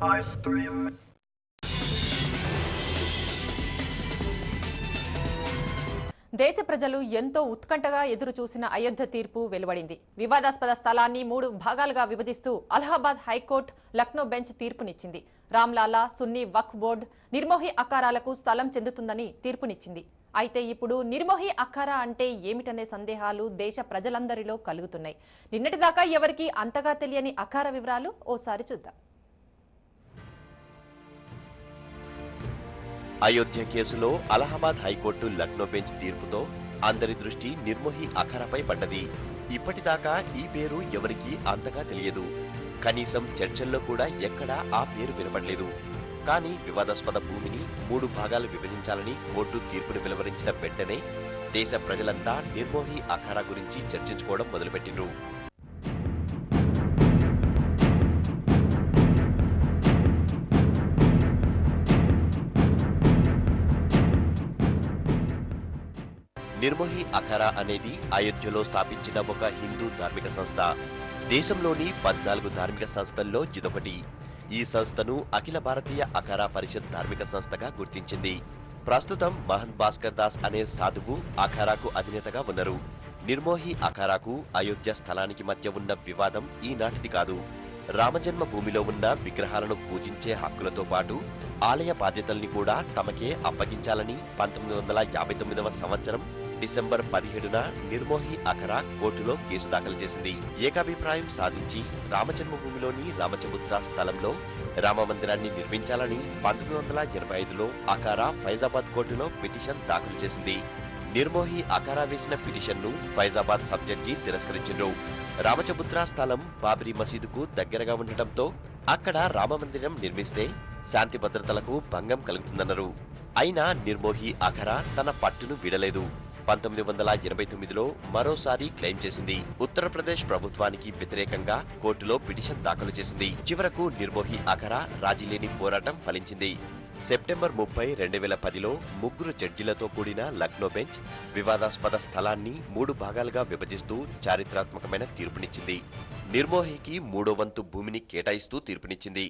దేశ ప్రజలు ఎంతో ఉత్కంఠగా ఎదురు చూసిన అయోధ్య తీర్పు వెలువడింది. వివాదాస్పద స్థలాన్ని 3 భాగాలుగా విభజిస్తూ అలహాబాద్ హైకోర్టు లక్నో బెంచ్ తీర్పునిచ్చింది. రామ్లాలా సున్నీ వక్ఫ్ బోర్డు నిర్మోహి అఖారాలకు స్థలం చెందుతుందని తీర్పునిచ్చింది. అయితే ఇప్పుడు నిర్మోహి అఖారా అంటే ఏమిటనే సందేహాలు దేశ ప్రజలందరిలో కలుగుతున్నాయి. నిన్నటిదాకా ఎవరికీ అంతగా తెలియని అఖారా వివరాలు ఓసారి చూద్దాం. అయోధ్య కేసులో అలహాబాద్ హైకోర్టు లక్నో బెంచ్ తీర్పుతో అందరి దృష్టి నిర్మోహి అఖారాపై పడ్డది. ఇప్పటిదాకా ఈ పేరు ఎవరికీ అంతగా తెలియదు. కనీసం చర్చల్లో కూడా ఎక్కడా ఆ పేరు వినపడలేదు. కానీ వివాదాస్పద భూమిని 3 భాగాలు విభజించాలని కోర్టు తీర్పును వెలువరించిన వెంటనే దేశ ప్రజలంతా నిర్మోహి అఖారా గురించి చర్చించుకోవడం మొదలుపెట్టిండ్రు. నిర్మోహి అఖారా అనేది అయోధ్యలో స్థాపించిన ఒక హిందూ ధార్మిక సంస్థ. దేశంలోని 14 ధార్మిక సంస్థల్లో ఇదొకటి. ఈ సంస్థను అఖిల భారతీయ అఖారా పరిషత్ ధార్మిక సంస్థగా గుర్తించింది. ప్రస్తుతం మహంత్ భాస్కర్ దాస్ అనే సాధువు అఖారాకు అధినేతగా ఉన్నారు. నిర్మోహి అఖారాకు అయోధ్య స్థలానికి మధ్య ఉన్న వివాదం ఈనాటిది కాదు. రామజన్మ భూమిలో ఉన్న విగ్రహాలను పూజించే హక్కులతో పాటు ఆలయ బాధ్యతల్ని కూడా తమకే అప్పగించాలని 1959వ సంవత్సరం డిసెంబర్ 17న నిర్మోహి అఖారా కోర్టులో కేసు దాఖలు చేసింది. ఏకాభిప్రాయం సాధించి రామజన్మభూమిలోని రామచబుత్ర స్థలంలో రామమందిరాన్ని నిర్మించాలని 1985లో అఖారా ఫైజాబాద్ కోర్టులో పిటిషన్ దాఖలు చేసింది. నిర్మోహి అఖారా వేసిన పిటిషన్ను ఫైజాబాద్ సబ్ జడ్జి తిరస్కరించారు. రామచబుత్ర స్థలం బాబ్రీ మసీదుకు దగ్గరగా ఉండటంతో అక్కడ రామమందిరం నిర్మిస్తే శాంతి భద్రతలకు భంగం కలుగుతుందన్నారు. అయినా నిర్మోహి అఖారా తన పట్టును వీడలేదు. 1989లో మరోసారి క్లెయిమ్ చేసింది. ఉత్తరప్రదేశ్ ప్రభుత్వానికి వ్యతిరేకంగా కోర్టులో పిటిషన్ దాఖలు చేసింది. చివరకు నిర్మోహి అఖారా రాజీలేని పోరాటం ఫలించింది. సెప్టెంబర్ 30, 2010లో 3 జడ్జిలతో కూడిన లక్నో బెంచ్ వివాదాస్పద స్థలాన్ని 3 భాగాలుగా విభజిస్తూ చారిత్రాత్మకమైన తీర్పునిచ్చింది. నిర్మోహికి 3వ వంతు భూమిని కేటాయిస్తూ తీర్పునిచ్చింది.